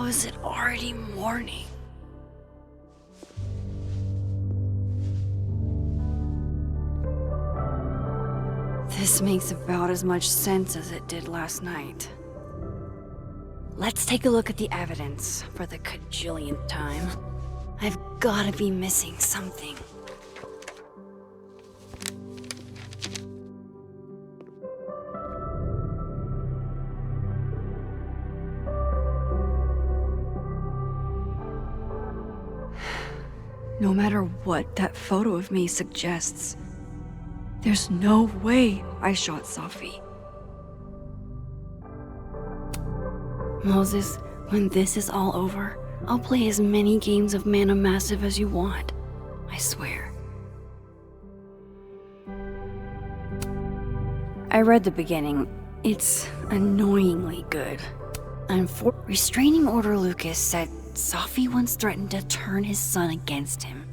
is it already morning? This makes about as much sense as it did last night. Let's take a look at the evidence for the cajillionth time. I've gotta be missing something. No matter what that photo of me suggests, there's no way I shot Safi. Moses, when this is all over, I'll play as many games of Mana Massive as you want. I swear. I read the beginning. It's annoyingly good. And for Restraining Order Lucas said Safi once threatened to turn his son against him.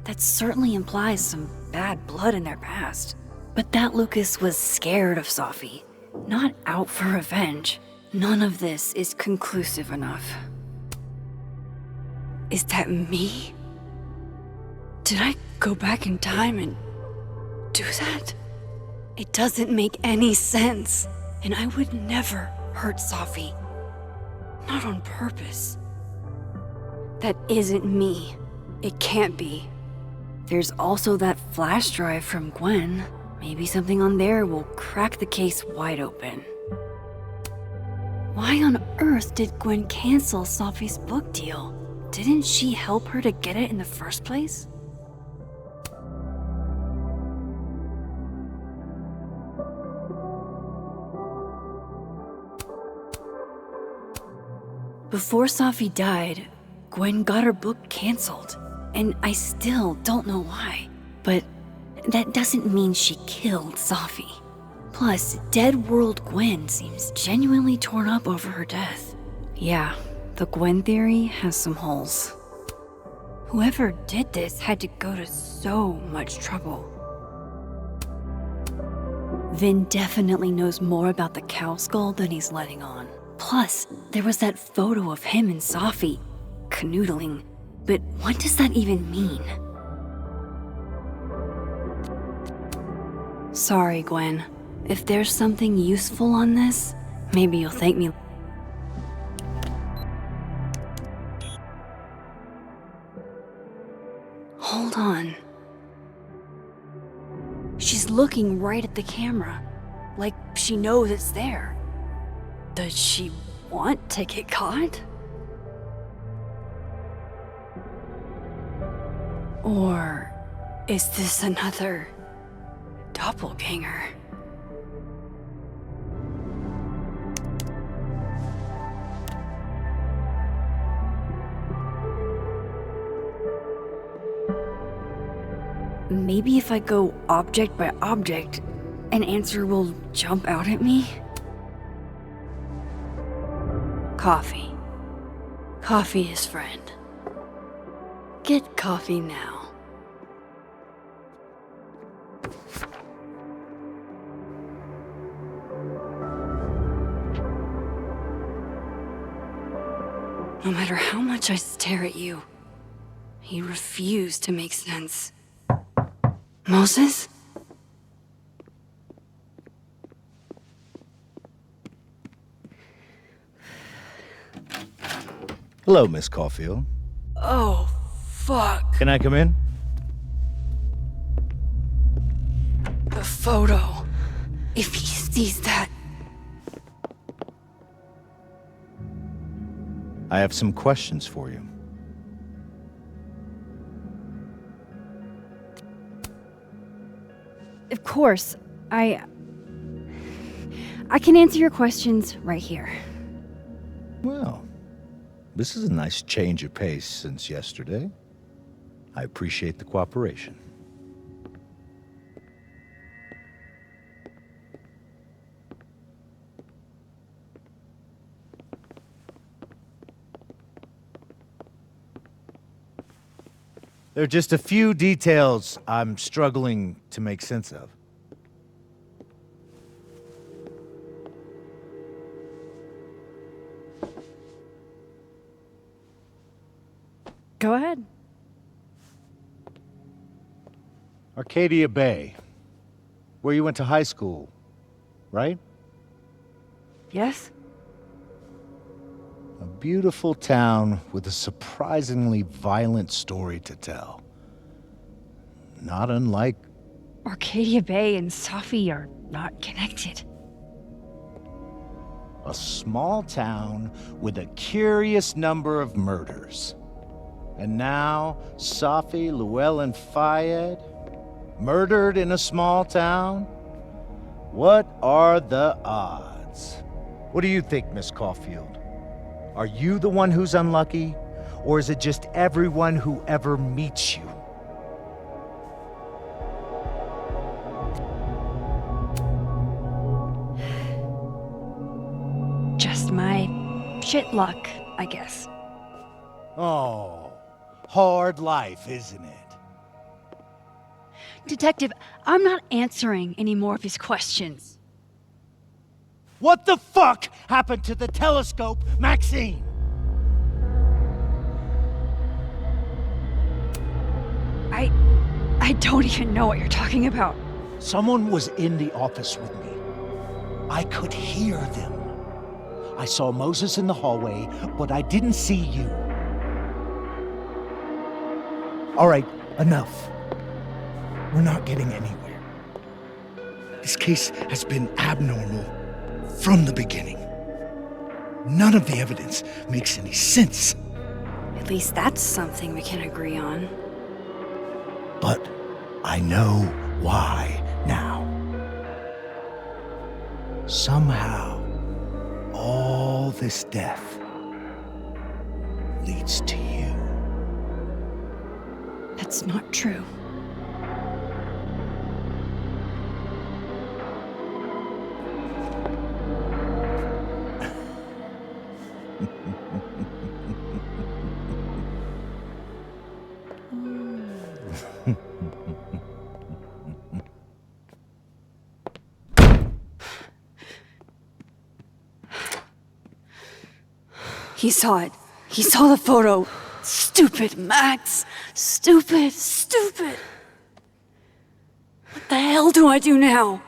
That certainly implies some bad blood in their past. But that Lucas was scared of Safi, not out for revenge. None of this is conclusive enough. Is that me? Did I go back in time and do that? It doesn't make any sense, and I would never hurt Safi. Not on purpose. That isn't me. It can't be. There's also that flash drive from Gwen. Maybe something on there will crack the case wide open. Why on earth did Gwen cancel Safi's book deal? Didn't she help her to get it in the first place? Before Safi died, Gwen got her book canceled, and I still don't know why. But that doesn't mean she killed Safi. Plus, Dead World Gwen seems genuinely torn up over her death. Yeah, the Gwen theory has some holes. Whoever did this had to go to so much trouble. Vin definitely knows more about the cow skull than he's letting on. Plus, there was that photo of him and Safi canoodling. But what does that even mean? Sorry, Gwen. If there's something useful on this, maybe you'll thank me. Hold on. She's looking right at the camera, like she knows it's there. Does she want to get caught? Or is this another doppelganger? Maybe if I go object by object, an answer will jump out at me? Coffee. Coffee is friend. Get coffee now. No matter how much I stare at you, you refuse to make sense. Moses? Hello, Miss Caulfield. Oh, fuck. Can I come in? The photo. If he sees that... I have some questions for you. Of course. I can answer your questions right here. Well, this is a nice change of pace since yesterday. I appreciate the cooperation. There are just a few details I'm struggling to make sense of. Go ahead. Arcadia Bay. Where you went to high school, right? Yes? A beautiful town with a surprisingly violent story to tell. Not unlike... Arcadia Bay and Safi are not connected. a small town with a curious number of murders. And now, Safi, Llewellyn Fayed, murdered in a small town? What are the odds? What do you think, Miss Caulfield? Are you the one who's unlucky? Or is it just everyone who ever meets you? Just my shit luck, I guess. Oh, hard life, isn't it? Detective, I'm not answering any more of his questions. What the fuck happened to the telescope, Maxine? I don't even know what you're talking about. Someone was in the office with me. I could hear them. I saw Moses in the hallway, but I didn't see you. All right, enough. We're not getting anywhere. This case has been abnormal from the beginning. None of the evidence makes any sense. At least that's something we can agree on. But I know why now. Somehow, all this death leads to you. That's not true. He saw it. He saw the photo. Stupid, Max. Stupid, stupid. What the hell do I do now?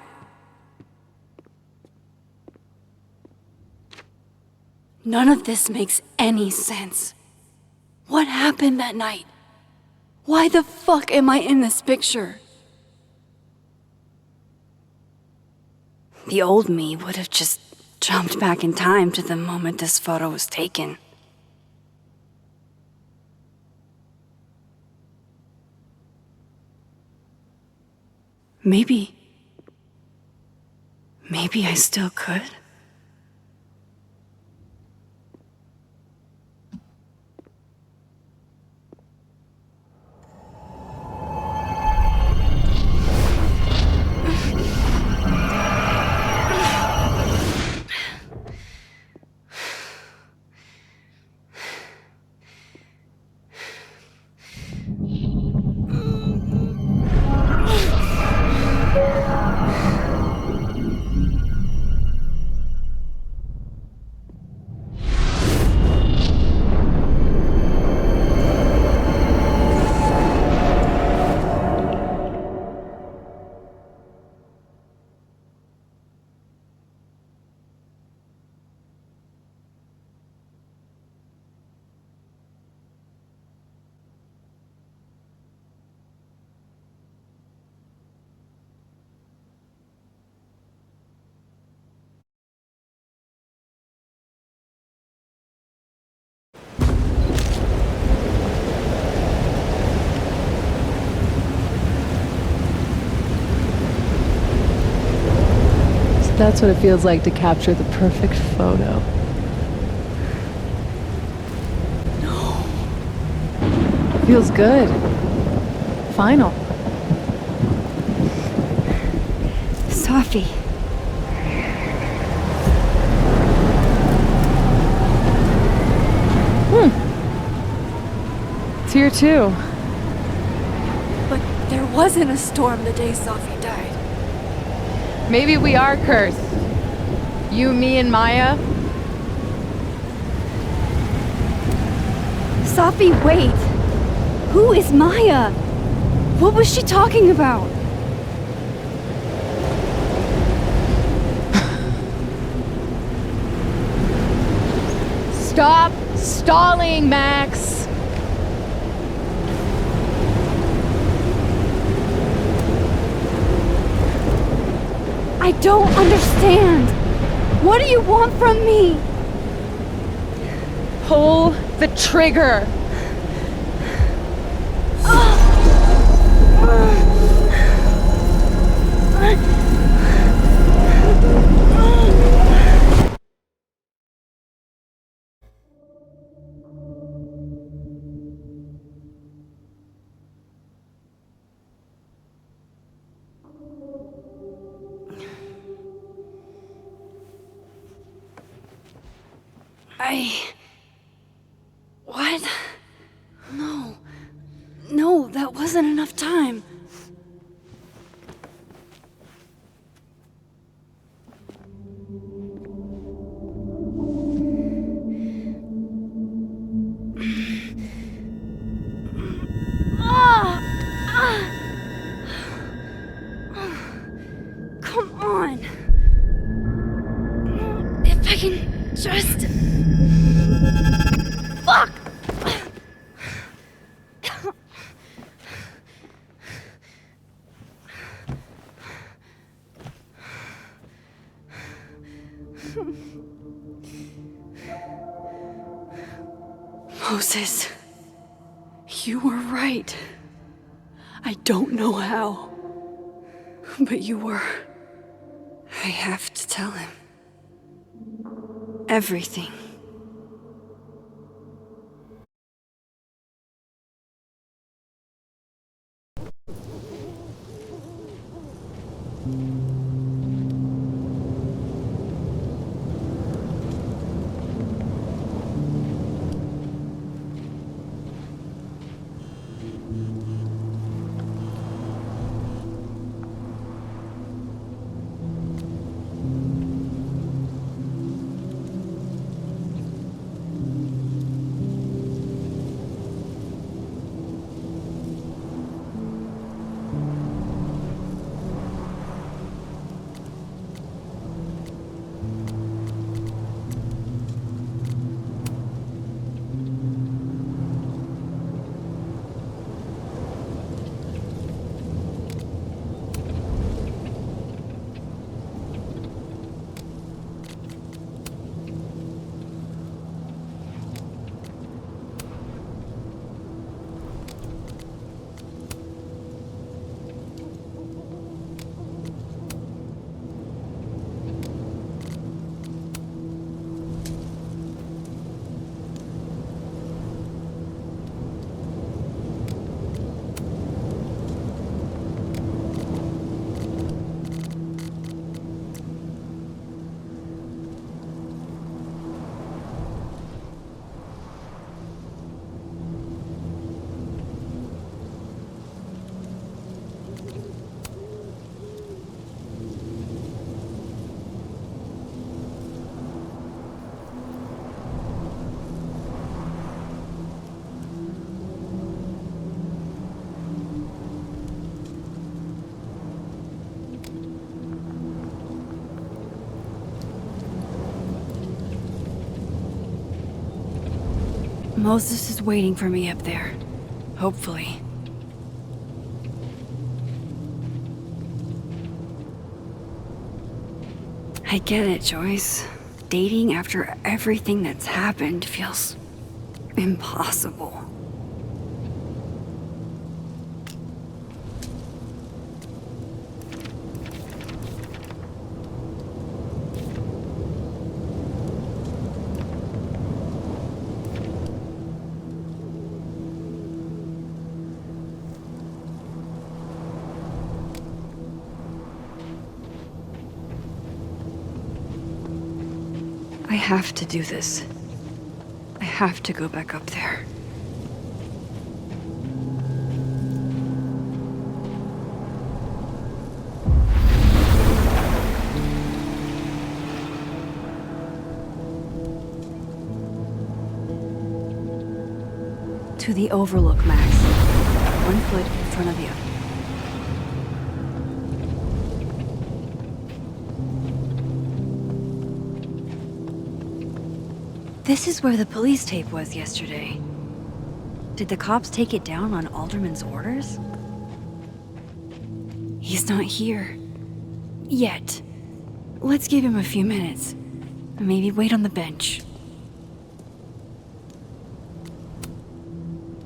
None of this makes any sense. What happened that night? Why the fuck am I in this picture? The old me would have just jumped back in time to the moment this photo was taken. Maybe I still could. That's what it feels like to capture the perfect photo. No. Feels good. Final. Safi. It's here too. But there wasn't a storm the day Safi died. Maybe we are cursed. You, me, and Maya. Safi, wait! Who is Maya? What was she talking about? Stop stalling, Max! I don't understand. What do you want from me? Pull the trigger! What? No. No, that wasn't enough time. Come on. If I can just... Fuck! Moses, you were right. I don't know how, but you were. I have to tell him. Everything. Moses is waiting for me up there. Hopefully. I get it, Joyce. Dating after everything that's happened feels impossible. I have to do this. I have to go back up there. To the Overlook, Max. one foot in front of the other. This is where the police tape was yesterday. Did the cops take it down on Alderman's orders? He's not here. Yet. Let's give him a few minutes. Maybe wait on the bench.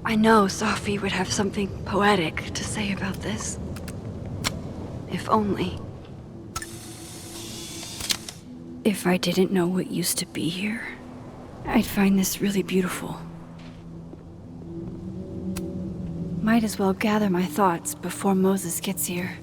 I know Sophie would have something poetic to say about this. If only. If I didn't know what used to be here, I'd find this really beautiful. Might as well gather my thoughts before Moses gets here.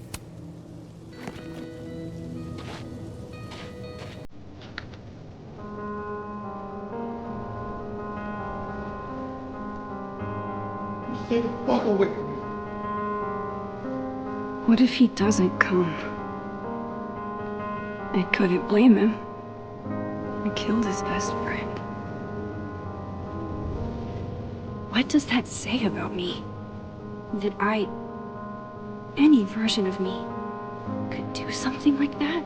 Stay the fuck away from me. What if he doesn't come? I couldn't blame him. I killed his best friend. What does that say about me? That any version of me, could do something like that?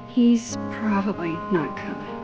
He's probably not coming.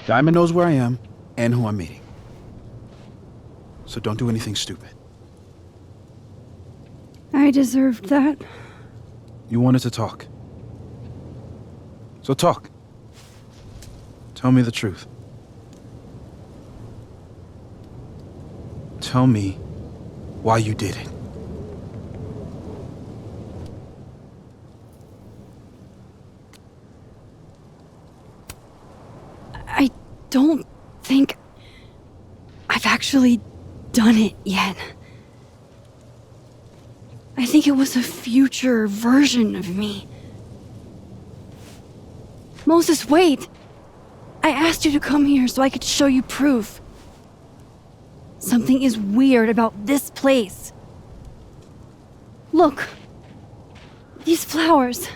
Diamond knows where I am and who I'm meeting. So don't do anything stupid. I deserved that. You wanted to talk. So talk. Tell me the truth. Tell me why you did it. I don't think I've actually done it yet. I think it was a future version of me. Moses, wait! I asked you to come here so I could show you proof. Something is weird about this place. Look. These flowers.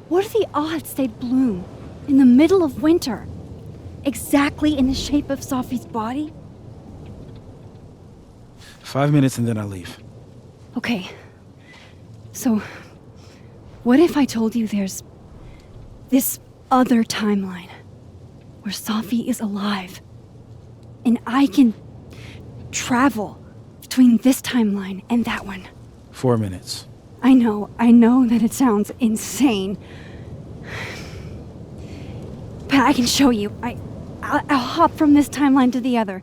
What are the odds they'd bloom in the middle of winter? Exactly in the shape of Sophie's body? 5 minutes and then I leave. Okay. So, what if I told you there's this other timeline where Sophie is alive and I can travel between this timeline and that one? 4 minutes. I know that it sounds insane. Yeah, I can show you. I'll hop from this timeline to the other.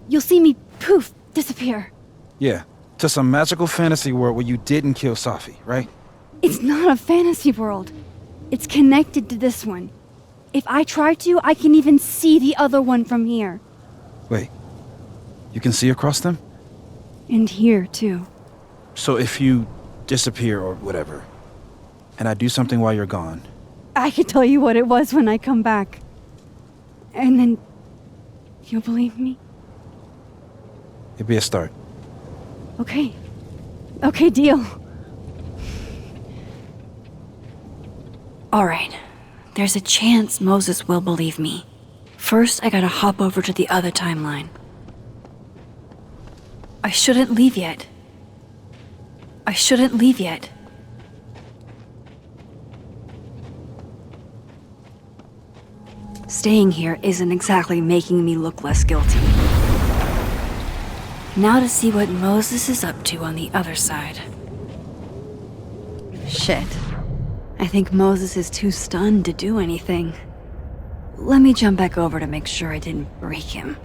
You'll see me, poof, disappear. Yeah, to some magical fantasy world where you didn't kill Safi, right? It's not a fantasy world. It's connected to this one. If I try to, I can even see the other one from here. Wait, you can see across them? And here, too. So if you disappear or whatever, and I do something while you're gone, I can tell you what it was when I come back. And then you'll believe me? it'd be a start. Okay. Okay, deal. All right. There's a chance Moses will believe me. First, I gotta hop over to the other timeline. I shouldn't leave yet. Staying here isn't exactly making me look less guilty. Now to see what Moses is up to on the other side. Shit. I think Moses is too stunned to do anything. Let me jump back over to make sure I didn't break him.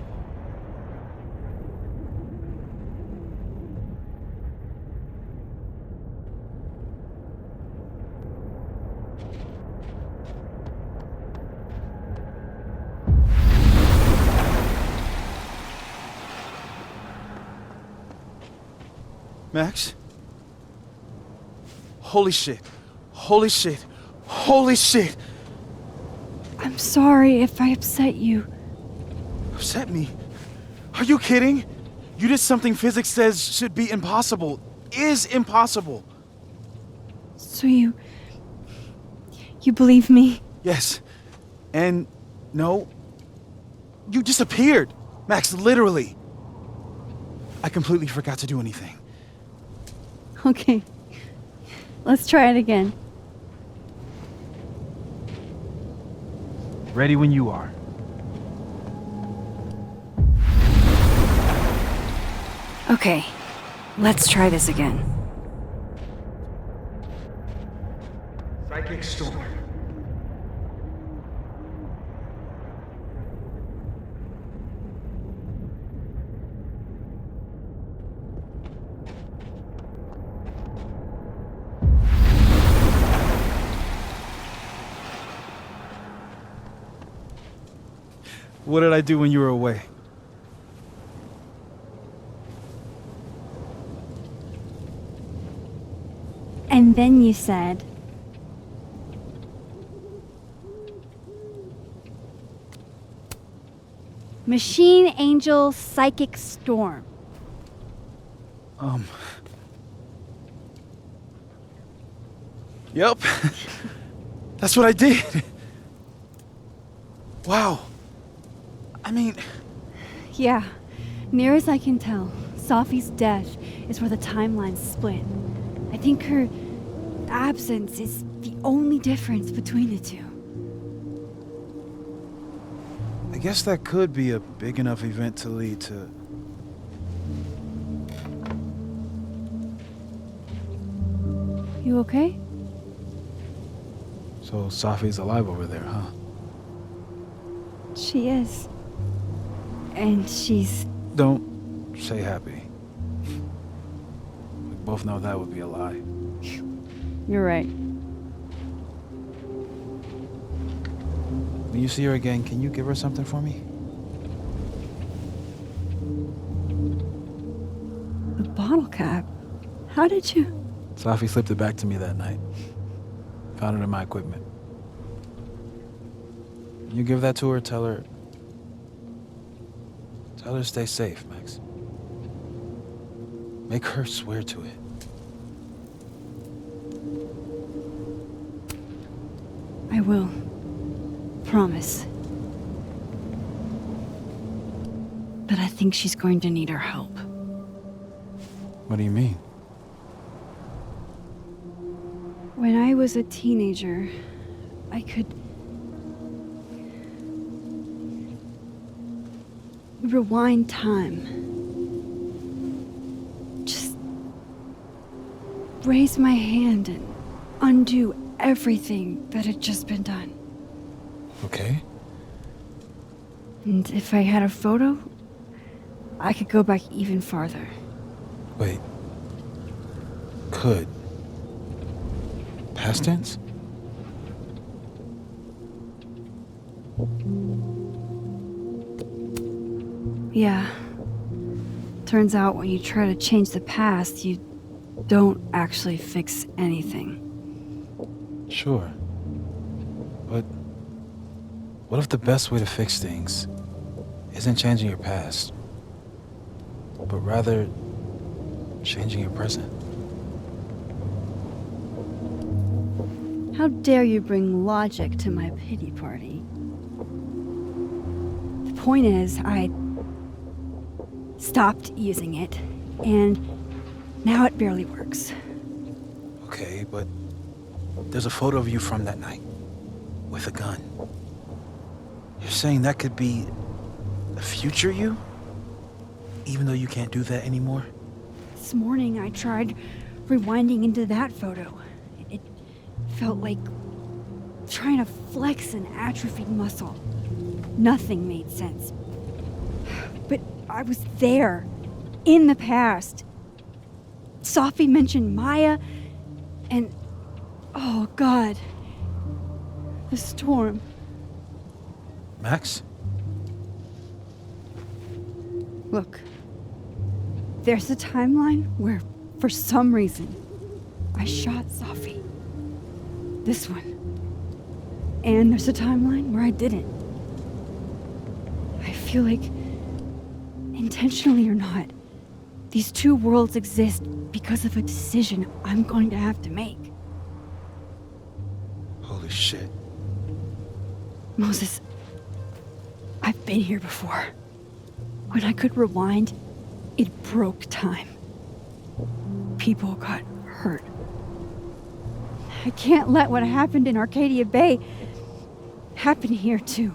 Max? Holy shit. Holy shit. Holy shit. I'm sorry if I upset you. Upset me? Are you kidding? You did something physics says should be impossible. Is impossible. So you believe me? Yes. And no. You disappeared. Max, literally. I completely forgot to do anything. Okay. Let's try it again. Ready when you are. Okay. Let's try this again. Psychic storm. What did I do when you were away? And then you said... Machine Angel Psychic Storm. Yep. That's what I did. Wow. I mean... Yeah. Near as I can tell, Safi's death is where the timelines split. I think her absence is the only difference between the two. I guess that could be a big enough event to lead to... You okay? So Safi's alive over there, huh? She is. And she's... Don't say happy. We both know that would be a lie. You're right. When you see her again, can you give her something for me? A bottle cap? How did you... Safi slipped it back to me that night. Found it in my equipment. When you give that to her, tell her to stay safe, Max. Make her swear to it. I will. Promise. But I think she's going to need our help. What do you mean? When I was a teenager, I could... rewind time. Just... raise my hand and undo everything that had just been done. Okay. And if I had a photo, I could go back even farther. Wait. Could. Past tense? Yeah. Turns out when you try to change the past, you don't actually fix anything. Sure. But what if the best way to fix things isn't changing your past, but rather changing your present? How dare you bring logic to my pity party? The point is, I stopped using it, and now it barely works. Okay, but there's a photo of you from that night with a gun. You're saying that could be the future you? Even though you can't do that anymore? This morning I tried rewinding into that photo. It felt like trying to flex an atrophied muscle. Nothing made sense. But I was there, in the past. Sophie mentioned Maya, and oh God, the storm. Max? Look, there's a timeline where, for some reason, I shot Sophie. This one. And there's a timeline where I didn't. I feel like, intentionally or not, these two worlds exist because of a decision I'm going to have to make. Holy shit. Moses, I've been here before. When I could rewind, it broke time. People got hurt. I can't let what happened in Arcadia Bay happen here too.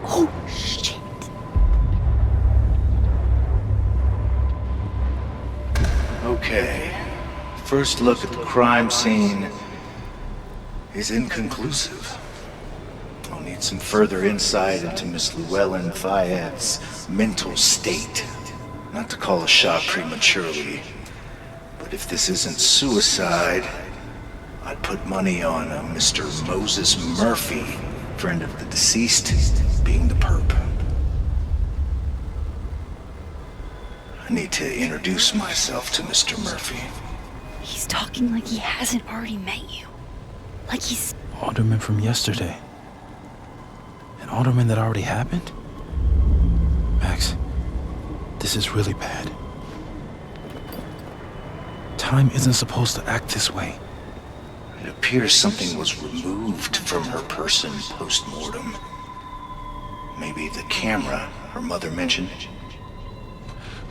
Oh, shit. Okay. First look at the crime scene is inconclusive. I'll need some further insight into Miss Llewellyn Fayette's mental state. Not to call a shot prematurely, but if this isn't suicide, I'd put money on a Mr. Moses Murphy, friend of the deceased, being the perp. I need to introduce myself to Mr. Murphy. He's talking like he hasn't already met you. Like he's... Alderman from yesterday. An alderman that already happened? Max, this is really bad. Time isn't supposed to act this way. It appears something was removed from her person post-mortem. Maybe the camera her mother mentioned.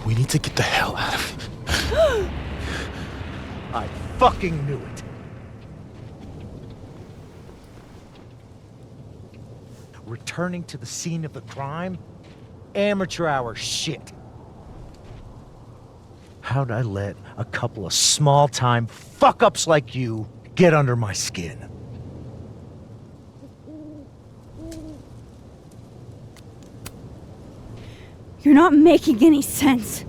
We need to get the hell out of here. I fucking knew it. Returning to the scene of the crime? Amateur hour shit. How'd I let a couple of small-time fuck-ups like you get under my skin? You're not making any sense.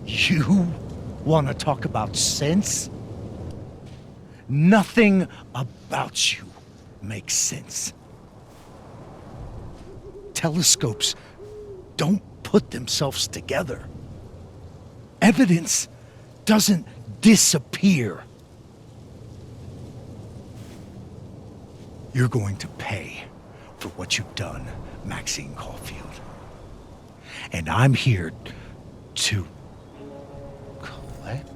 You want to talk about sense? Nothing about you makes sense. Telescopes don't put themselves together. Evidence doesn't disappear. You're going to pay for what you've done, Maxine Caulfield. And I'm here to collect.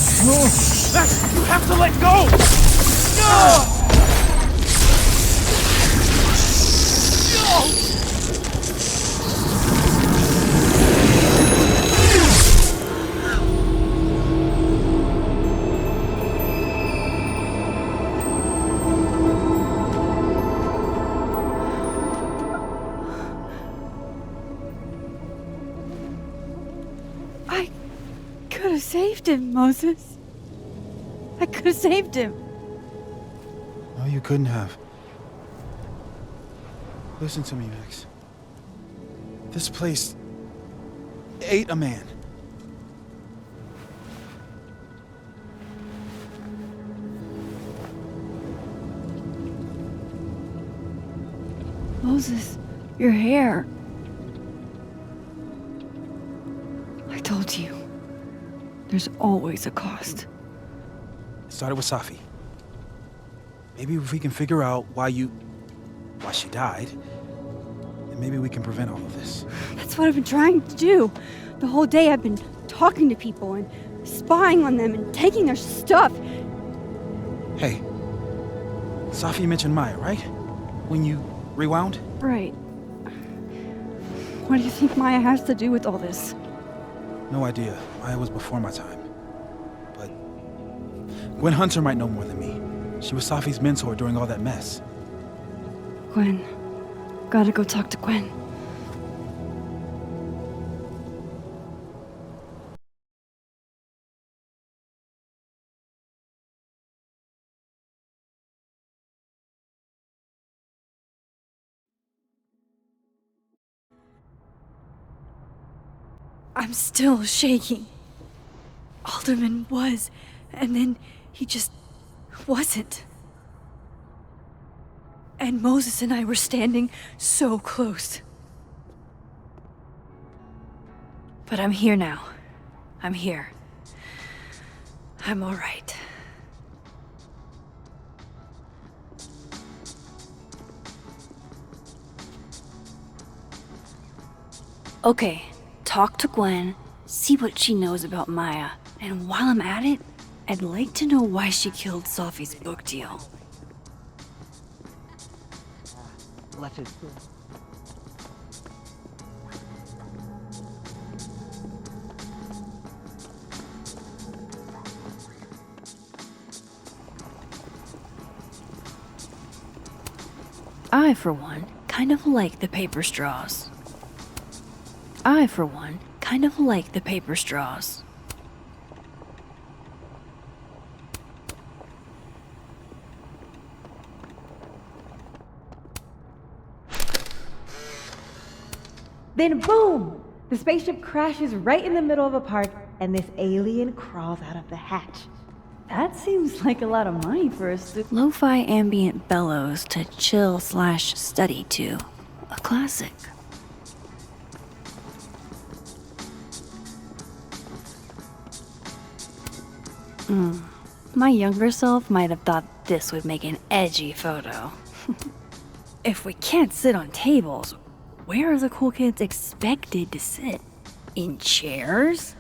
Max, you have to let go! No! I could have saved him, Moses. I could have saved him. No, you couldn't have. Listen to me, Max. This place ate a man. Moses, your hair. I told you. There's always a cost. It started with Safi. Maybe if we can figure out why she died, then maybe we can prevent all of this. That's what I've been trying to do. The whole day I've been talking to people and spying on them and taking their stuff. Hey, Safi mentioned Maya, right? When you rewound? Right. What do you think Maya has to do with all this? No idea. Maya was before my time. But Gwen Hunter might know more than me. She was Safi's mentor during all that mess. Gwen. Gotta go talk to Gwen. I'm still shaking. Alderman was, and then he just wasn't. And Moses and I were standing so close. But I'm here now. I'm here. I'm all right. Okay, talk to Gwen, see what she knows about Maya, and while I'm at it, I'd like to know why she killed Safi's book deal. Let it go. I, for one, kind of like the paper straws. I, for one, kind of like the paper straws. Then boom! The spaceship crashes right in the middle of a park, and this alien crawls out of the hatch. That seems like a lot of money for a Lo-fi ambient bellows to chill/study to. A classic. My younger self might have thought this would make an edgy photo. If we can't sit on tables, where are the cool kids expected to sit? In chairs?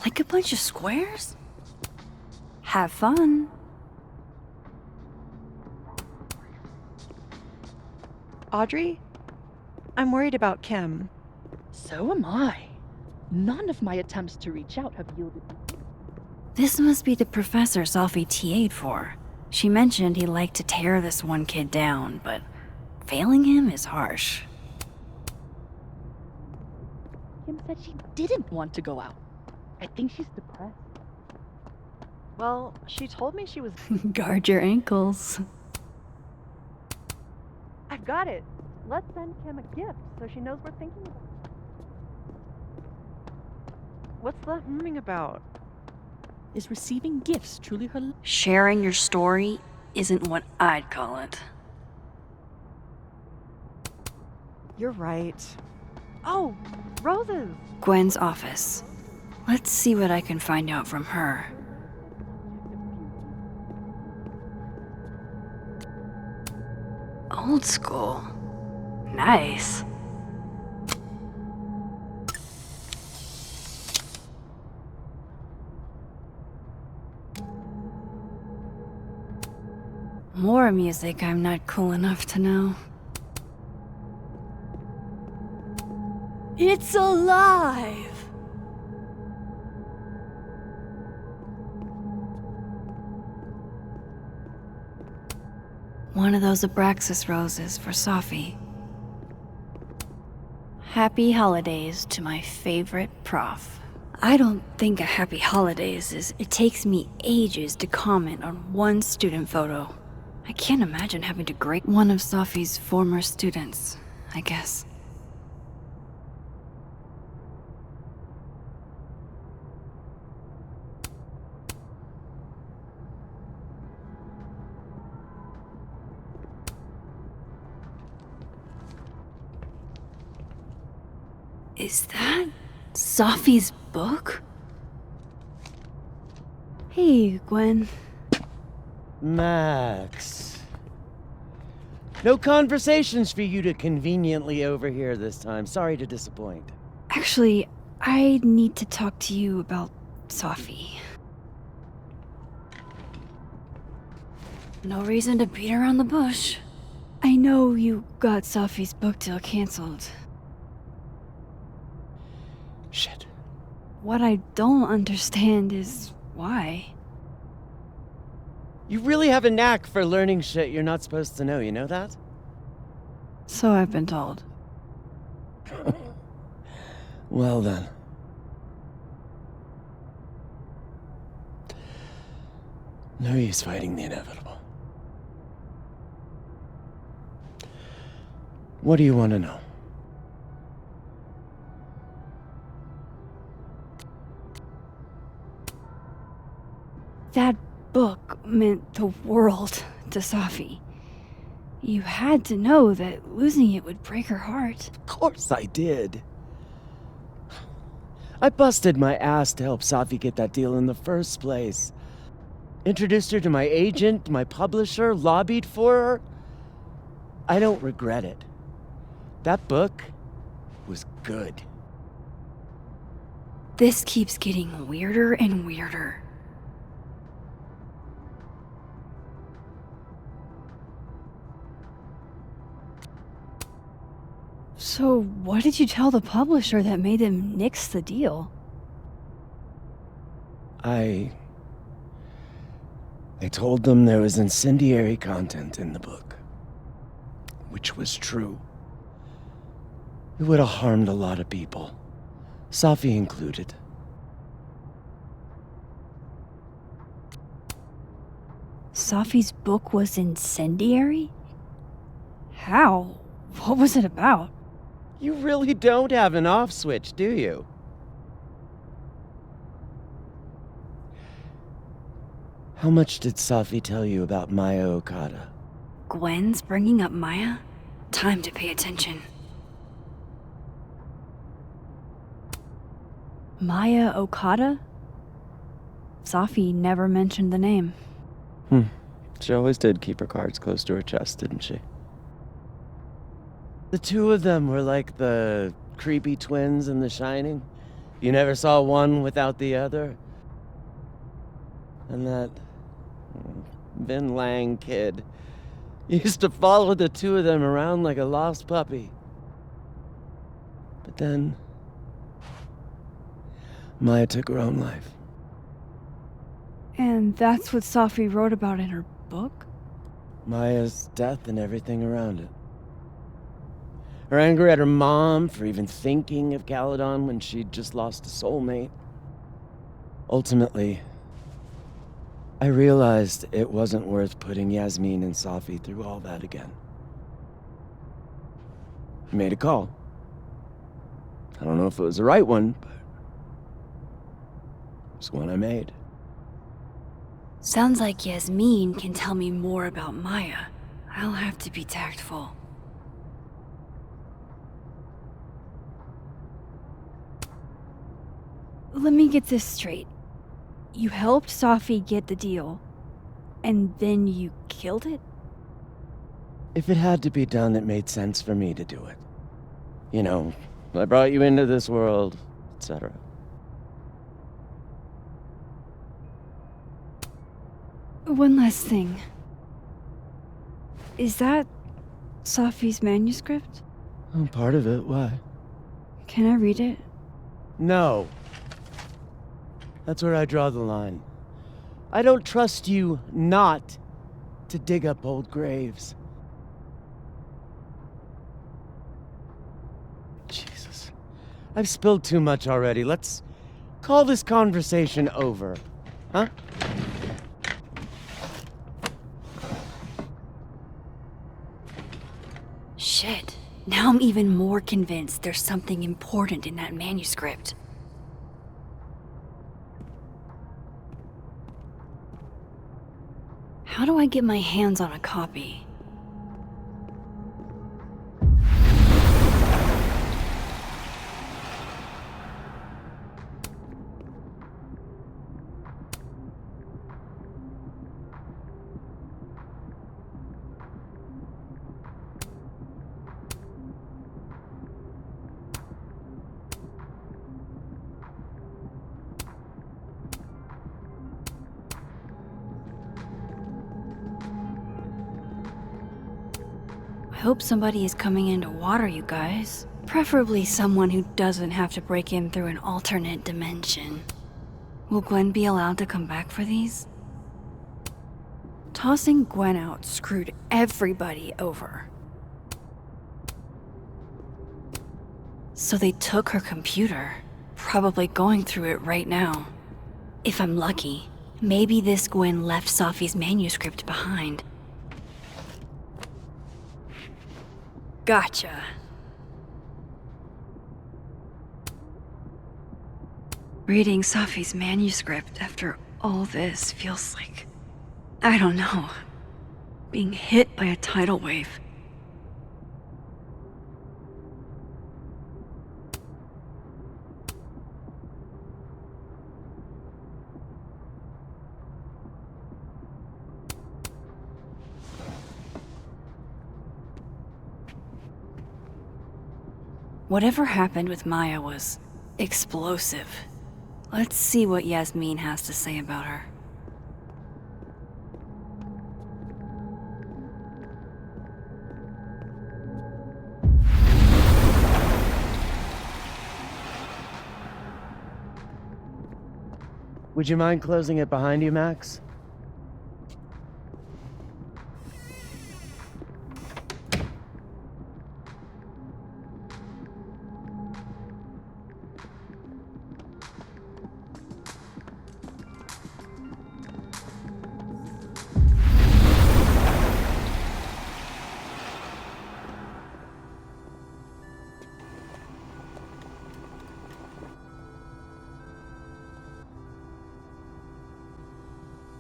Like a bunch of squares? Have fun. Audrey? I'm worried about Kim. So am I. None of my attempts to reach out have yielded. This must be the professor Safi TA'd for. She mentioned he liked to tear this one kid down, but failing him is harsh. Kim said she didn't want to go out. I think she's depressed. Well, she told me she was... Guard your ankles. I've got it. Let's send Kim a gift so she knows we're thinking about her. What's the humming about? Is receiving gifts truly her... Sharing your story isn't what I'd call it. You're right. Oh, roses! Gwen's office. Let's see what I can find out from her. Old school. Nice. More music I'm not cool enough to know. It's alive! One of those Abraxas roses for Sophie. Happy holidays to my favorite prof. I don't think a happy holidays is it takes me ages to comment on one student photo. I can't imagine having to grade one of Sophie's former students, I guess. Is that Sophie's book? Hey, Gwen. Max. No conversations for you to conveniently overhear this time. Sorry to disappoint. Actually, I need to talk to you about Sophie. No reason to beat around the bush. I know you got Sophie's book deal canceled. Shit. What I don't understand is why. You really have a knack for learning shit you're not supposed to know, you know that? So I've been told. Well then. No use fighting the inevitable. What do you want to know? That book meant the world to Sophie. You had to know that losing it would break her heart. Of course I did. I busted my ass to help Sophie get that deal in the first place. Introduced her to my agent, my publisher, lobbied for her. I don't regret it. That book was good. This keeps getting weirder and weirder. So, what did you tell the publisher that made them nix the deal? I told them there was incendiary content in the book, which was true. It would have harmed a lot of people, Sophie included. Sophie's book was incendiary? How? What was it about? You really don't have an off switch, do you? How much did Sophie tell you about Maya Okada? Gwen's bringing up Maya? Time to pay attention. Maya Okada? Sophie never mentioned the name. She always did keep her cards close to her chest, didn't she? The two of them were like the creepy twins in The Shining. You never saw one without the other. And that Vin Lang kid used to follow the two of them around like a lost puppy. But then Maya took her own life. And that's what Sophie wrote about in her book? Maya's death and everything around it. Her anger at her mom for even thinking of Caledon when she'd just lost a soulmate. Ultimately, I realized it wasn't worth putting Yasmin and Sophie through all that again. I made a call. I don't know if it was the right one, but it was one I made. Sounds like Yasmin can tell me more about Maya. I'll have to be tactful. Let me get this straight. You helped Sophie get the deal, and then you killed it? If it had to be done, it made sense for me to do it. You know, I brought you into this world, etc. One last thing. Is that Safi's manuscript? Oh, part of it. Why? Can I read it? No. That's where I draw the line. I don't trust you not to dig up old graves. Jesus. I've spilled too much already. Let's call this conversation over. Huh? Shit. Now I'm even more convinced there's something important in that manuscript. How do I get my hands on a copy? I hope somebody is coming in to water you guys. Preferably someone who doesn't have to break in through an alternate dimension. Will Gwen be allowed to come back for these? Tossing Gwen out screwed everybody over. So they took her computer, probably going through it right now. If I'm lucky, maybe this Gwen left Safi's manuscript behind. Gotcha. Reading Safi's manuscript after all this feels like, I don't know, being hit by a tidal wave. Whatever happened with Maya was explosive. Let's see what Yasmin has to say about her. Would you mind closing it behind you, Max?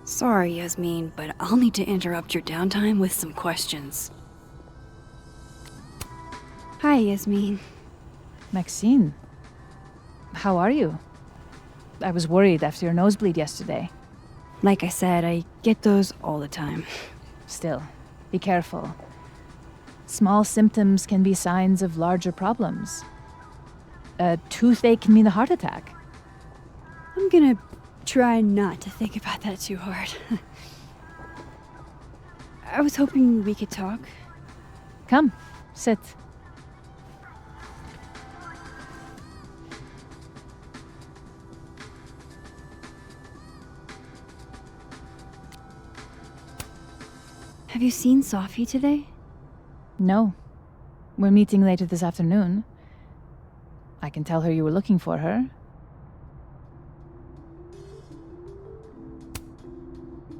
Sorry, Yasmin, but I'll need to interrupt your downtime with some questions. Hi, Yasmin. Maxine, how are you? I was worried after your nosebleed yesterday. Like I said, I get those all the time. Still, be careful. Small symptoms can be signs of larger problems. A toothache can mean a heart attack. I'm gonna try not to think about that too hard. I was hoping we could talk. Come, sit. Have you seen Safi today? No. We're meeting later this afternoon. I can tell her you were looking for her.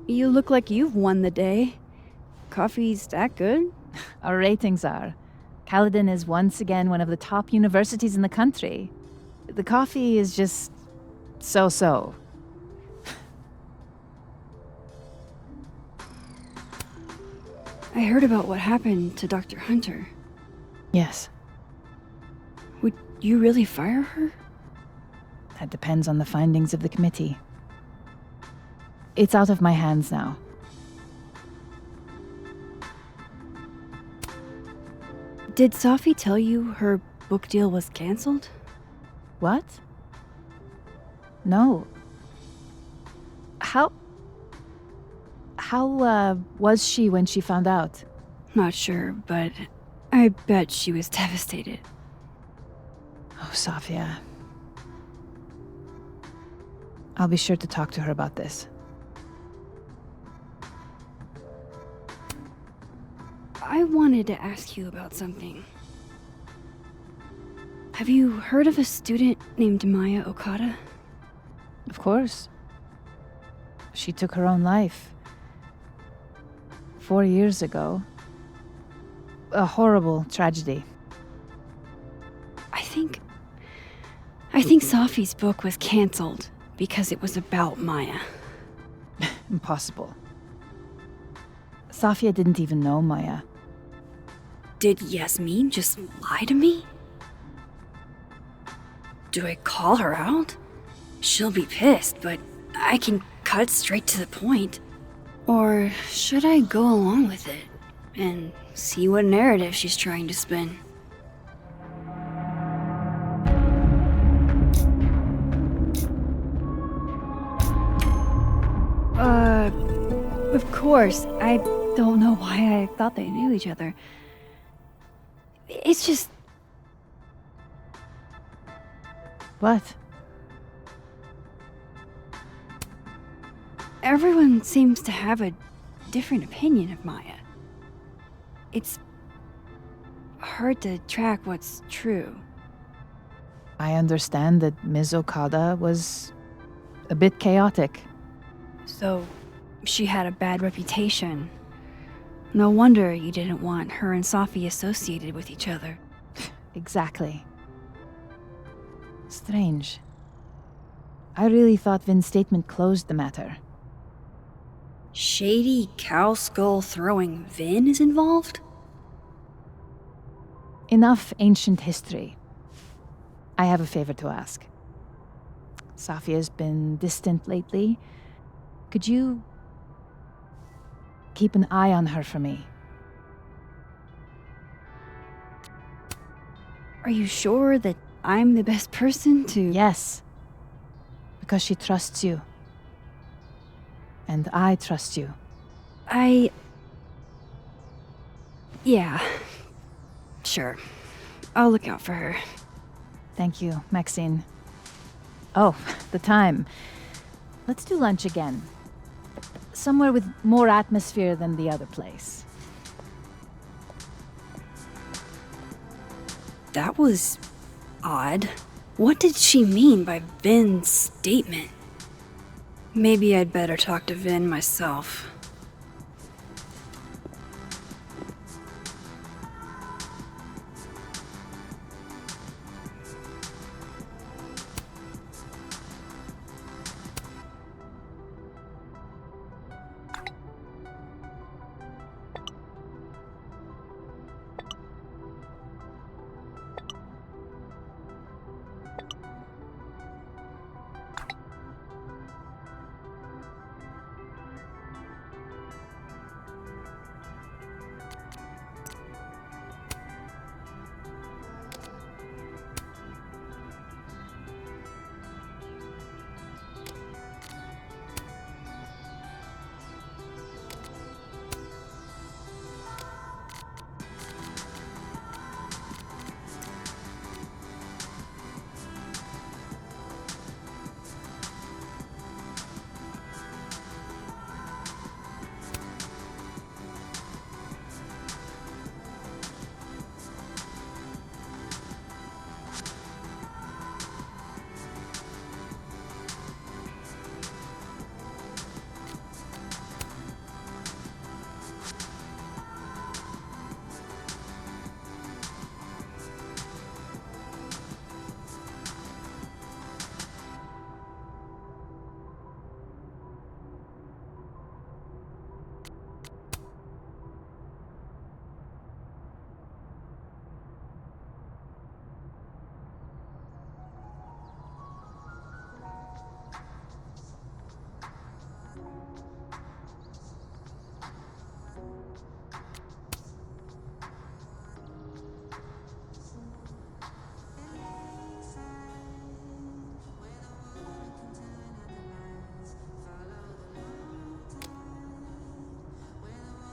You look like you've won the day. Coffee's that good? Our ratings are. Caledon is once again one of the top universities in the country. The coffee is just so-so. I heard about what happened to Dr. Hunter. Yes, Would you really fire her? that depends on the findings of the committee. It's out of my hands now. Did Safi tell you her book deal was canceled? What? No. How was she when she found out? Not sure, but I bet she was devastated. Oh, Safia. I'll be sure to talk to her about this. I wanted to ask you about something. Have you heard of a student named Maya Okada? Of course. She took her own life. 4 years ago. A horrible tragedy. I think Safi's book was cancelled because it was about Maya. Impossible. Safia didn't even know Maya. Did Yasmin just lie to me? Do I call her out? She'll be pissed, but I can cut straight to the point. Or should I go along with it and see what narrative she's trying to spin? Of course. I don't know why I thought they knew each other. It's just... What? Everyone seems to have a different opinion of Maya. It's hard to track what's true. I understand that Ms. Okada was a bit chaotic. So, she had a bad reputation. No wonder you didn't want her and Safi associated with each other. Exactly. Strange. I really thought Vin's statement closed the matter. Shady cow skull throwing Vin is involved? Enough ancient history. I have a favor to ask. Safia's been distant lately. Could you keep an eye on her for me? Are you sure that I'm the best person to... Yes. Because she trusts you. And I trust you. Yeah. Sure. I'll look out for her. Thank you, Maxine. Oh, the time. Let's do lunch again. Somewhere with more atmosphere than the other place. That was... odd. What did she mean by Vin's statement? Maybe I'd better talk to Vin myself.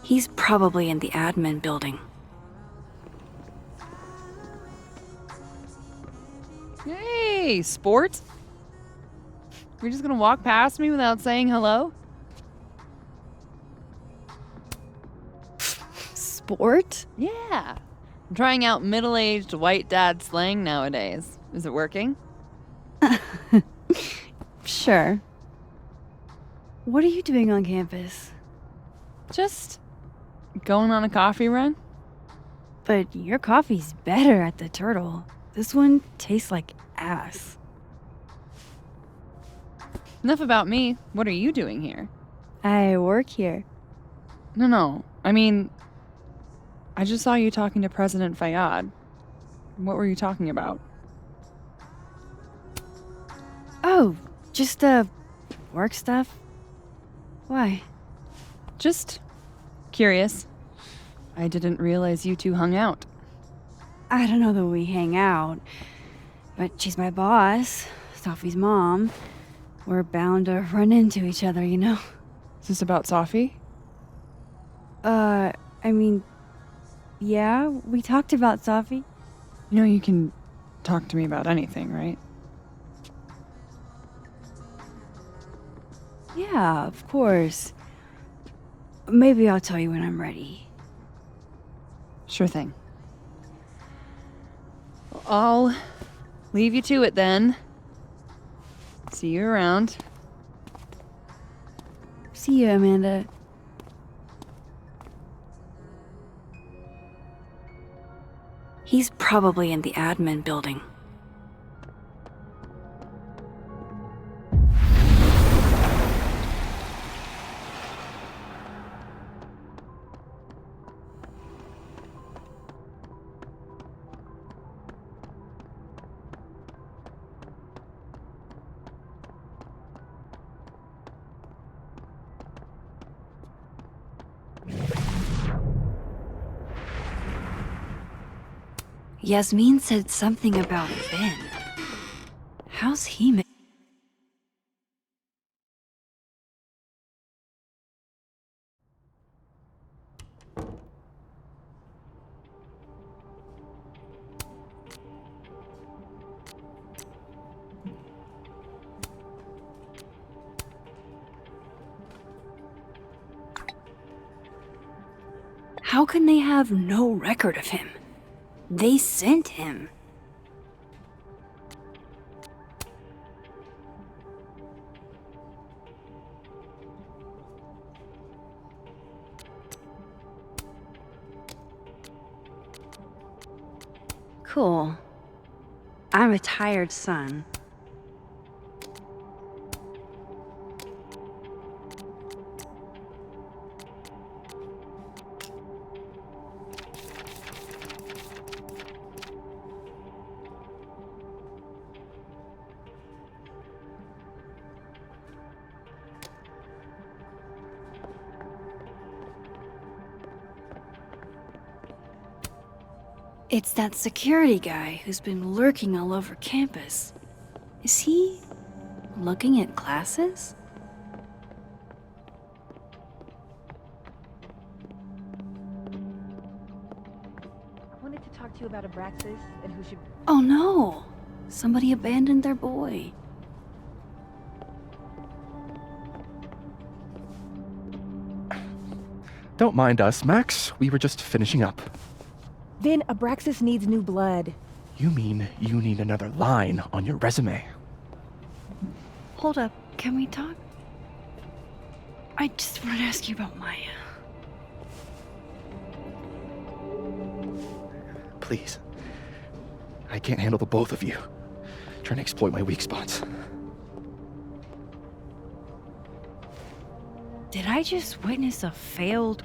He's probably in the admin building. Hey, sport? You're just gonna walk past me without saying hello? Sport? Yeah. I'm trying out middle-aged white dad slang nowadays. Is it working? Sure. What are you doing on campus? Just going on a coffee run? But your coffee's better at the Turtle. This one tastes like ass. Enough about me. What are you doing here? I work here. No. I mean, I just saw you talking to President Fayyad. What were you talking about? Oh, just, work stuff. Why? Just curious. I didn't realize you two hung out. I don't know that we hang out, but she's my boss, Sophie's mom. We're bound to run into each other, you know? Is this about Sophie? I mean, yeah, we talked about Sophie. You know you can talk to me about anything, right? Yeah, of course. Maybe I'll tell you when I'm ready. Sure thing. Well, I'll leave you to it then. See you around. See you, Amanda. He's probably in the admin building. Yasmin said something about Ben. How's he How can they have no record of him? They sent him. Cool. I'm a tired son. It's that security guy who's been lurking all over campus. Is he looking at classes? I wanted to talk to you about Abraxas and who should... Oh no! Somebody abandoned their boy. Don't mind us, Max. We were just finishing up. Vin, Abraxas needs new blood. You mean you need another line on your resume? Hold up, can we talk? I just want to ask you about Maya. Please. I can't handle the both of you. Trying to exploit my weak spots. Did I just witness a failed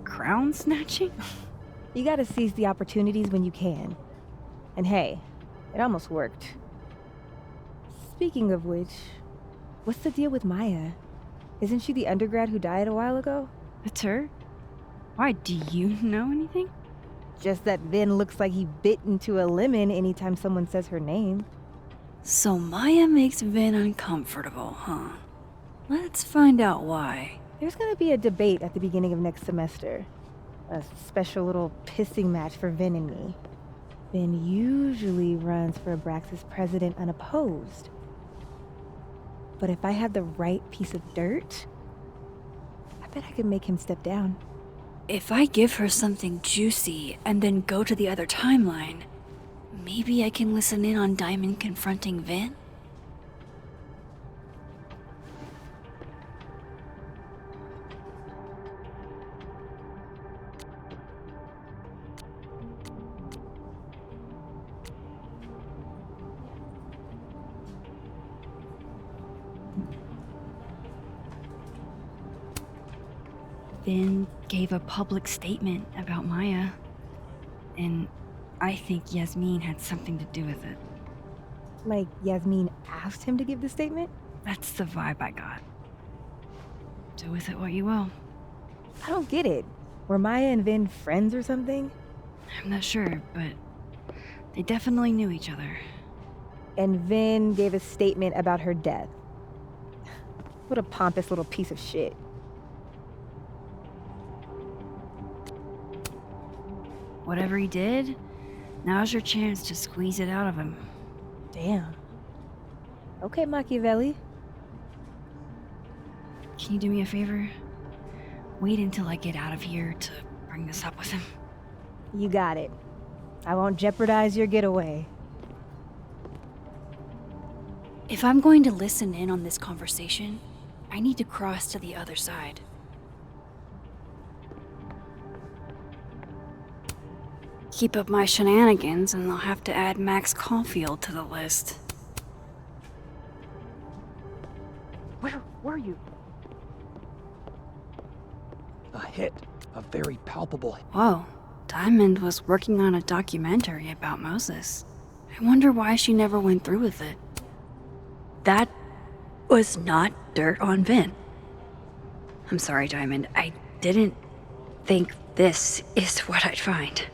crown snatching? You gotta seize the opportunities when you can. And hey, it almost worked. Speaking of which, what's the deal with Maya? Isn't she the undergrad who died a while ago? It's her? Why, do you know anything? Just that Vin looks like he bit into a lemon anytime someone says her name. So Maya makes Vin uncomfortable, huh? Let's find out why. There's gonna be a debate at the beginning of next semester. A special little pissing match for Vin and me. Vin usually runs for Abraxas president unopposed. But if I had the right piece of dirt, I bet I could make him step down. If I give her something juicy and then go to the other timeline, maybe I can listen in on Diamond confronting Vin? Vin gave a public statement about Maya, and I think Yasmin had something to do with it. Like Yasmin asked him to give the statement? That's the vibe I got. Do with it what you will. I don't get it. Were Maya and Vin friends or something? I'm not sure, but they definitely knew each other. And Vin gave a statement about her death. What a pompous little piece of shit. Whatever he did, now's your chance to squeeze it out of him. Damn. Okay, Machiavelli. Can you do me a favor? Wait until I get out of here to bring this up with him. You got it. I won't jeopardize your getaway. If I'm going to listen in on this conversation, I need to cross to the other side. Keep up my shenanigans and I'll have to add Max Caulfield to the list. Where were you? A hit. A very palpable hit. Whoa, Diamond was working on a documentary about Moses. I wonder why she never went through with it. That was not dirt on Vin. I'm sorry, Diamond. I didn't think this is what I'd find.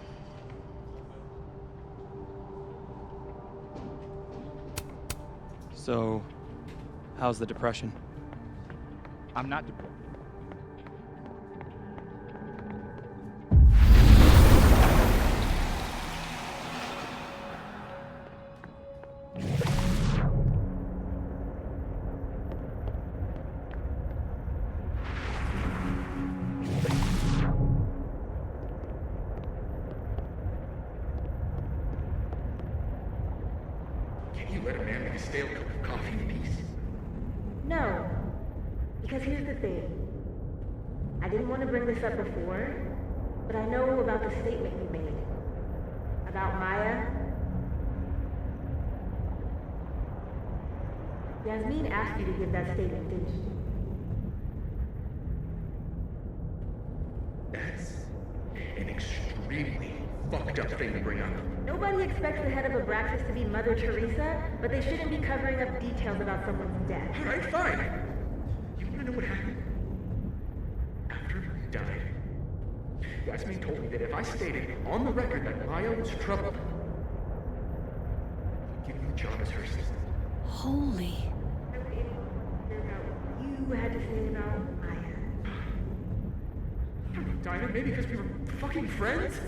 So, how's the depression? I'm not depressed. Can't you let a man make a stale cup of coffee in peace? No. Because here's the thing. I didn't want to bring this up before, but I know about the statement you made. About Maya. Yasmin asked you to give that statement, didn't she? That's an extremely fucked up thing to bring up. Nobody expects the head of Abraxas to be Mother Teresa, but they shouldn't be covering up details about someone's death. Alright, fine. You wanna know what happened? After he died, Yasmin told me that if I stated on the record that Maya was troubled, I'd give you a job as her assistant. Holy. You had to say about Maya. I don't know, Dinah, maybe because we were fucking friends?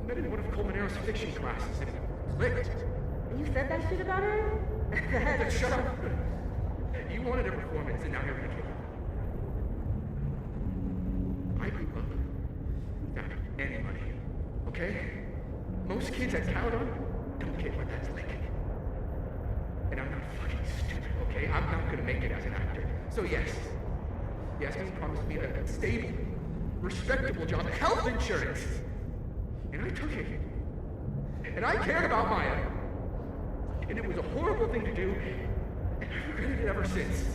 I met in one of Colmenaro's fiction classes and it clicked. And you said that shit about her? Shut up! You wanted a performance and now you're gonna kill it. I grew up without any money, okay? Most kids at Caledon don't get what that's like. And I'm not fucking stupid, okay? I'm not gonna make it as an actor. So yes, Yasmin promised me a stable, respectable job, health insurance. And I took it. And I cared about Maya. And it was a horrible thing to do, and I've regretted it ever since.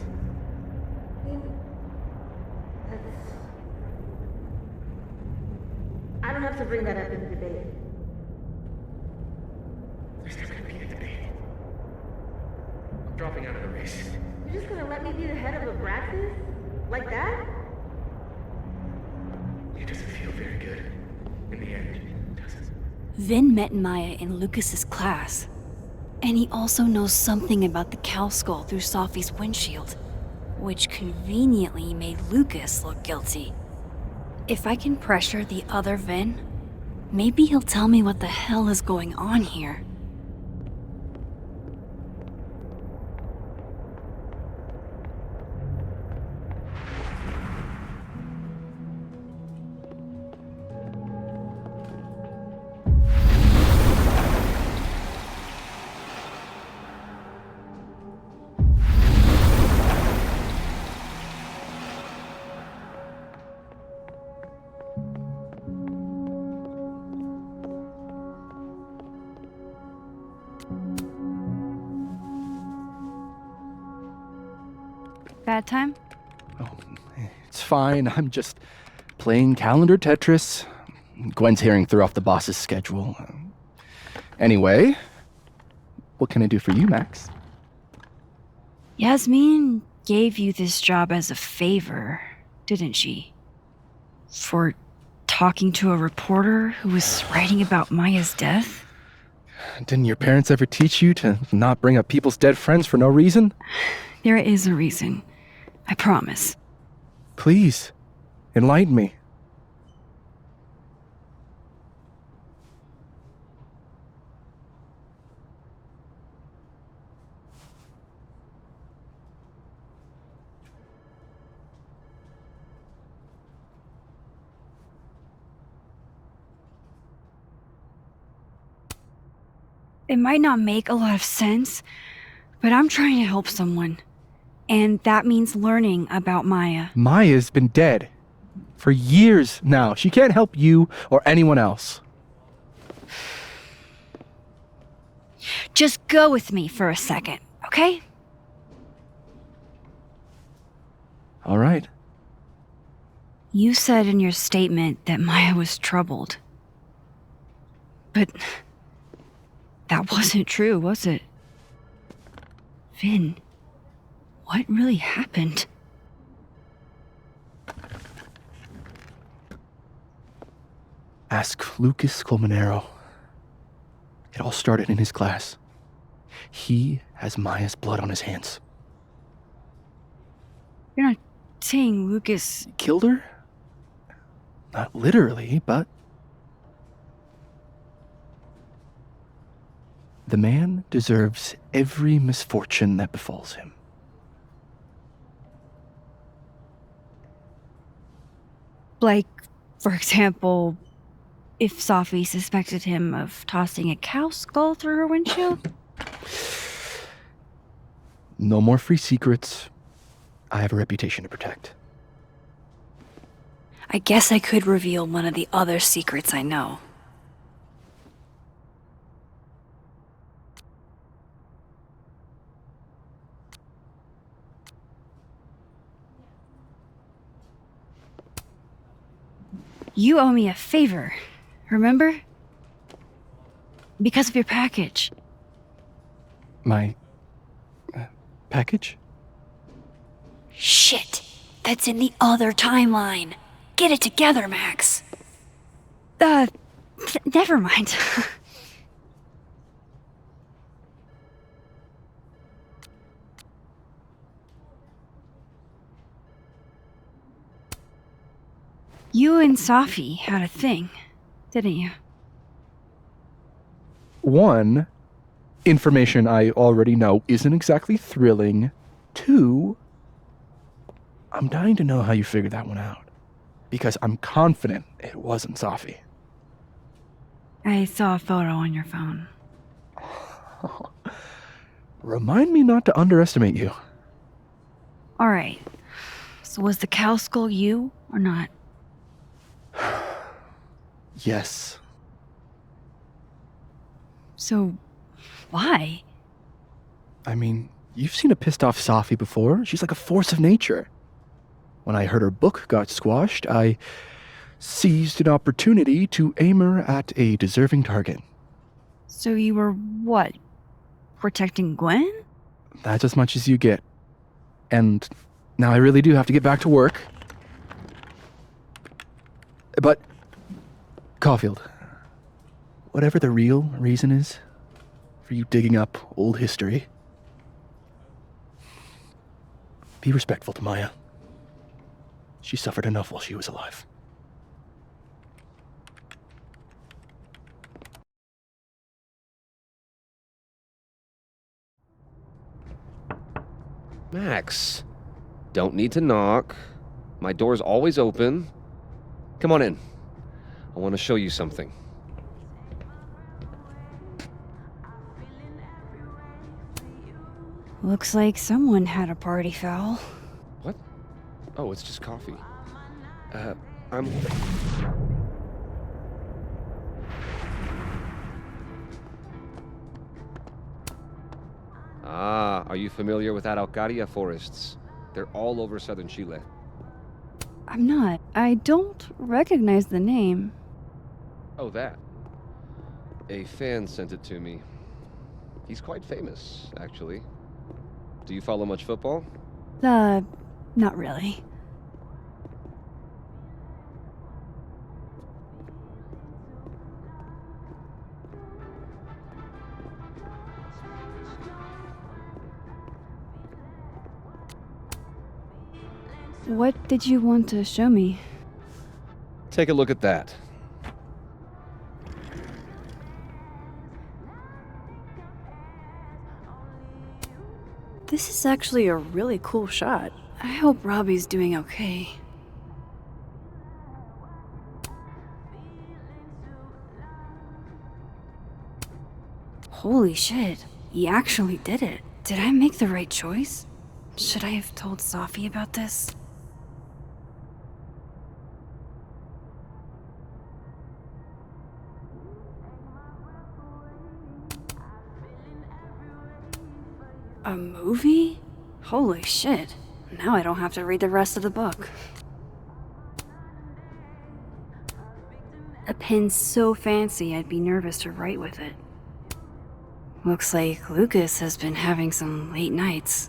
I don't have to bring that up in the debate. There's never gonna be a debate. I'm dropping out of the race. You're just gonna let me be the head of Abraxas? Like that? It doesn't feel very good in the end, does it? Vin met Maya in Lucas's class, and he also knows something about the cow skull through Sophie's windshield. which conveniently made Lucas look guilty. If I can pressure the other Vin, maybe he'll tell me what the hell is going on here. Bad time? Oh, it's fine. I'm just playing calendar Tetris. Gwen's hearing threw off the boss's schedule. Anyway, what can I do for you, Max? Yasmin gave you this job as a favor, didn't she? For talking to a reporter who was writing about Maya's death? Didn't your parents ever teach you to not bring up people's dead friends for no reason? There is a reason. I promise. Please, enlighten me. It might not make a lot of sense, but I'm trying to help someone. And that means learning about Maya. Maya's been dead for years now. She can't help you or anyone else. Just go with me for a second, okay? All right. You said in your statement that Maya was troubled. But that wasn't true, was it? Vin, what really happened? Ask Lucas Colmenero. It all started in his class. He has Maya's blood on his hands. You're not saying Lucas Killed her? Not literally, but... The man deserves every misfortune that befalls him. Like, for example, if Safi suspected him of tossing a cow skull through her windshield? No more free secrets. I have a reputation to protect. I guess I could reveal one of the other secrets I know. You owe me a favor, remember? Because of your package. My... package? Shit! That's in the other timeline! Get it together, Max! Never mind. You and Safi had a thing, didn't you? One, information I already know isn't exactly thrilling. Two, I'm dying to know how you figured that one out. Because I'm confident it wasn't Safi. I saw a photo on your phone. Remind me not to underestimate you. Alright. So was the cow skull you, or not? Yes. So, why? I mean, you've seen a pissed off Safi before. She's like a force of nature. When I heard her book got squashed, I seized an opportunity to aim her at a deserving target. So you were, what, protecting Gwen? That's as much as you get. And now I really do have to get back to work. But, Caulfield, whatever the real reason is for you digging up old history, Be respectful to Maya. She suffered enough while she was alive. Max, don't need to knock. My door's always open. Come on in. I want to show you something. Looks like someone had a party foul. What? Oh, it's just coffee. I'm... Ah, are you familiar with Araucaria forests? They're all over southern Chile. I'm not. I don't recognize the name. Oh, that. A fan sent it to me. He's quite famous, actually. Do you follow much football? Not really. What did you want to show me? Take a look at that. This is actually a really cool shot. I hope Robbie's doing okay. Holy shit, he actually did it. Did I make the right choice? Should I have told Sophie about this? A movie? Holy shit. Now I don't have to read the rest of the book. A pen so fancy I'd be nervous to write with it. Looks like Lucas has been having some late nights.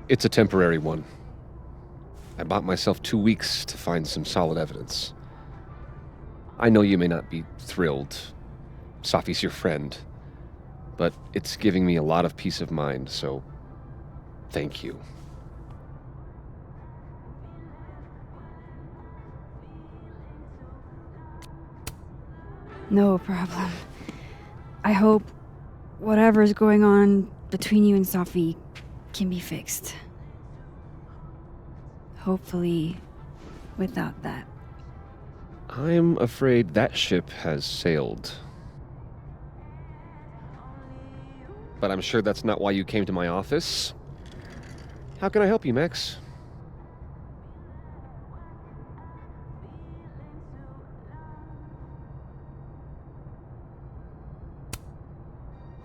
It's a temporary one. I bought myself 2 weeks to find some solid evidence. I know you may not be thrilled. Sophie's your friend. But it's giving me a lot of peace of mind, so thank you. No problem. I hope whatever's going on between you and Sophie can be fixed. Hopefully, without that. I'm afraid that ship has sailed. But I'm sure that's not why you came to my office. How can I help you, Max?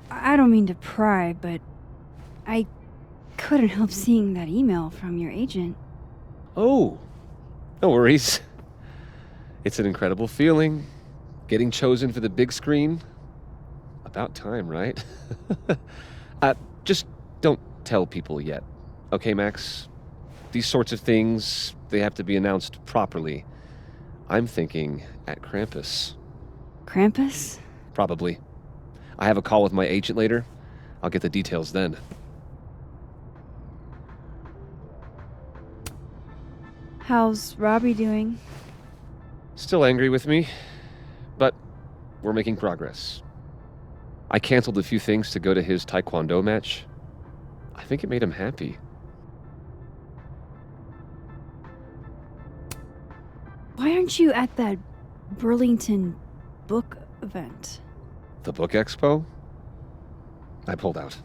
I don't mean to pry, but I couldn't help seeing that email from your agent. Oh, no worries. It's an incredible feeling. Getting chosen for the big screen. About time, right? Just don't tell people yet. Okay, Max? These sorts of things, they have to be announced properly. I'm thinking at Krampus. Krampus? Probably. I have a call with my agent later. I'll get the details then. How's Robbie doing? Still angry with me, but we're making progress. I canceled a few things to go to his taekwondo match. I think it made him happy. Why aren't you at that Burlington book event? The book expo? I pulled out.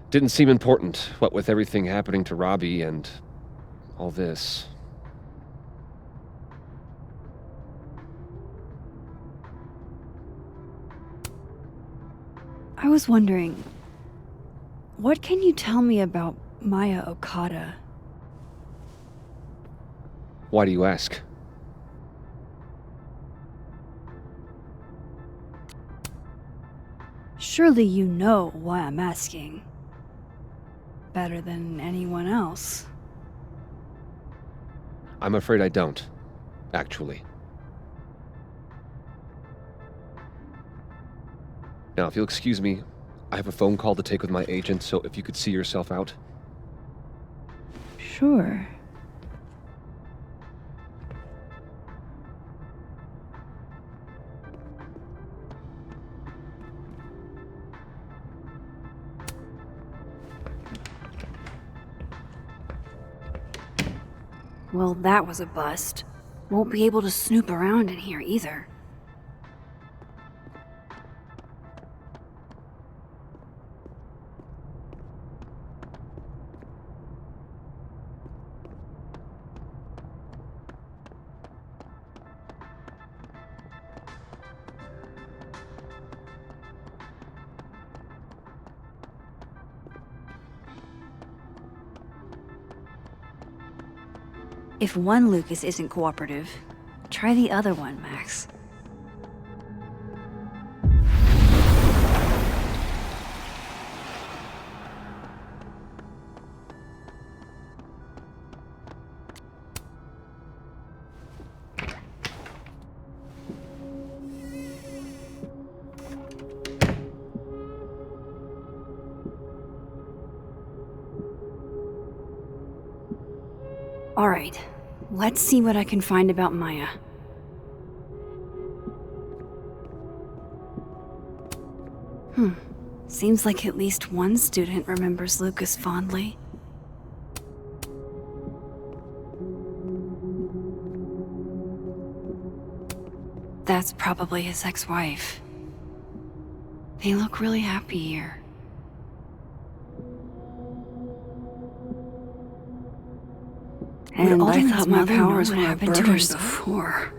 Didn't seem important, what with everything happening to Robbie and all this. I was wondering, what can you tell me about Maya Okada? Why do you ask? Surely you know why I'm asking. Better than anyone else. I'm afraid I don't, actually. Now, if you'll excuse me, I have a phone call to take with my agent, so if you could see yourself out. Sure. Well, that was a bust. Won't be able to snoop around in here either. If one Lucas isn't cooperative, try the other one, Max. Alright, let's see what I can find about Maya. Seems like at least one student remembers Lucas fondly. That's probably his ex-wife. They look really happy here. And I thought my powers were happened to her before.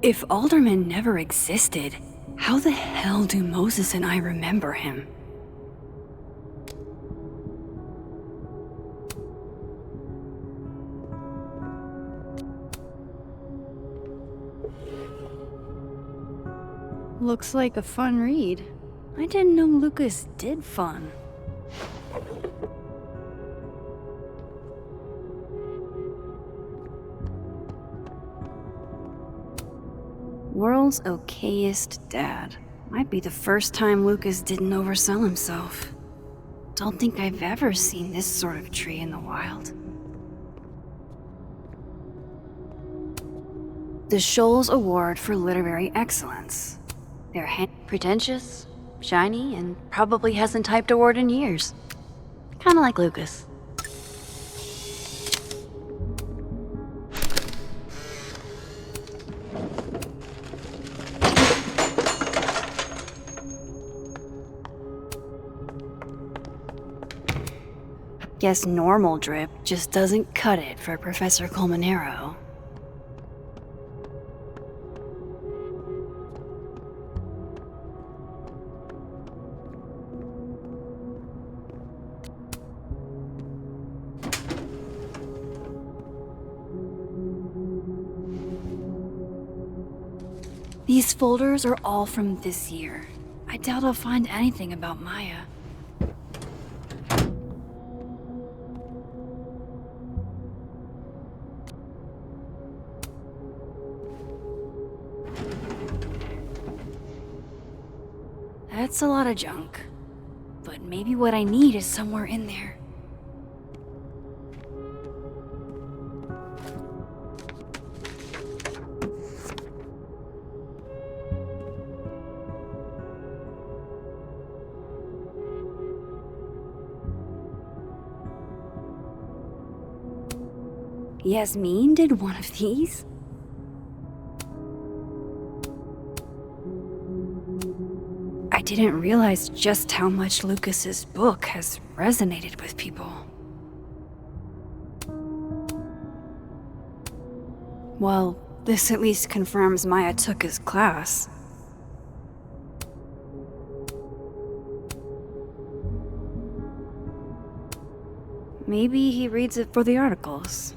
If Alderman never existed, how the hell do Moses and I remember him? Looks like a fun read. I didn't know Lucas did fun. World's okayest dad. Might be the first time Lucas didn't oversell himself. Don't think I've ever seen this sort of tree in the wild. The Shoals Award for Literary Excellence. They're pretentious, shiny, and probably hasn't typed a word in years. Kinda like Lucas. Guess normal drip just doesn't cut it for Professor Colmenero. These folders are all from this year. I doubt I'll find anything about Maya. That's a lot of junk, but maybe what I need is somewhere in there. Yasmin did one of these? I didn't realize just how much Lucas's book has resonated with people. Well, this at least confirms Maya took his class. Maybe he reads it for the articles.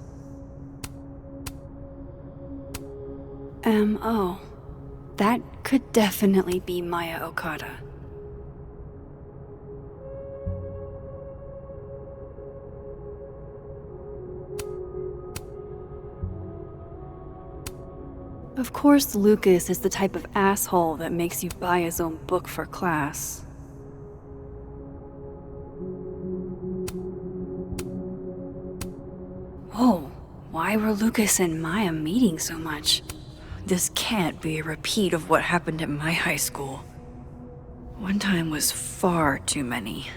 Oh. That could definitely be Maya Okada. Of course, Lucas is the type of asshole that makes you buy his own book for class. Whoa, why were Lucas and Maya meeting so much? This can't be a repeat of what happened at my high school. One time was far too many.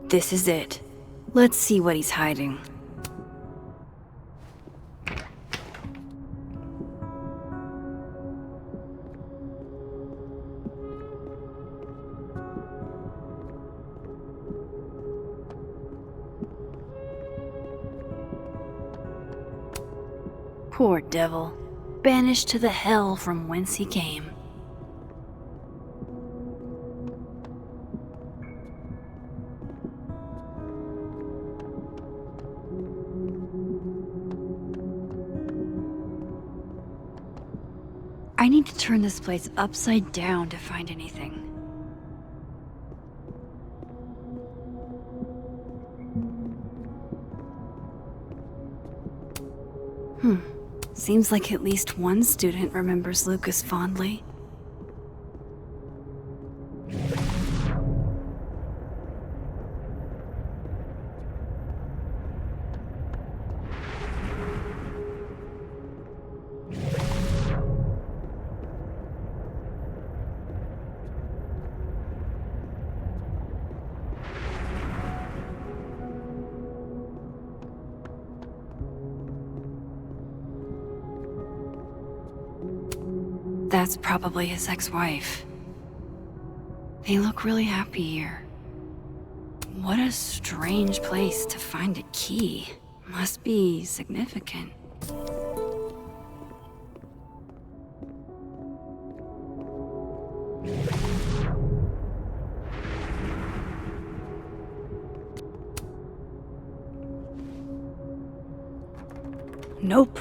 This is it. Let's see what he's hiding. Poor devil, banished to the hell from whence he came. I need to turn this place upside down to find anything. Seems like at least one student remembers Lucas fondly. That's probably his ex-wife. They look really happy here. What a strange place to find a key. Must be significant. Nope.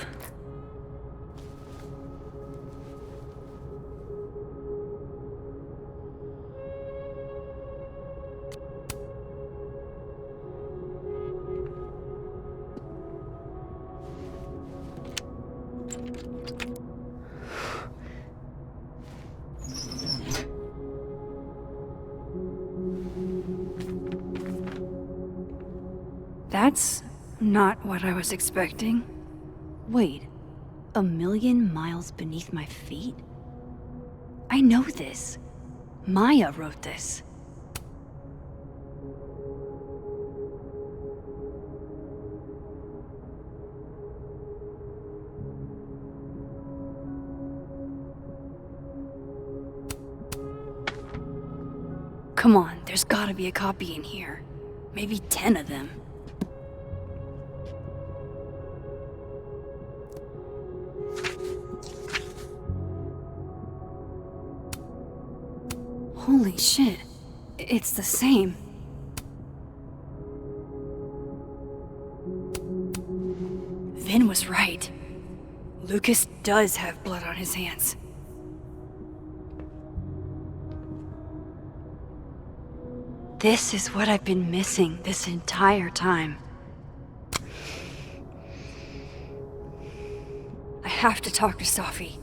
That's not what I was expecting. Wait, 1,000,000 miles beneath my feet? I know this. Maya wrote this. Come on, there's gotta be a copy in here. Maybe 10 of them. Holy shit. It's the same. Vin was right. Lucas does have blood on his hands. This is what I've been missing this entire time. I have to talk to Safi.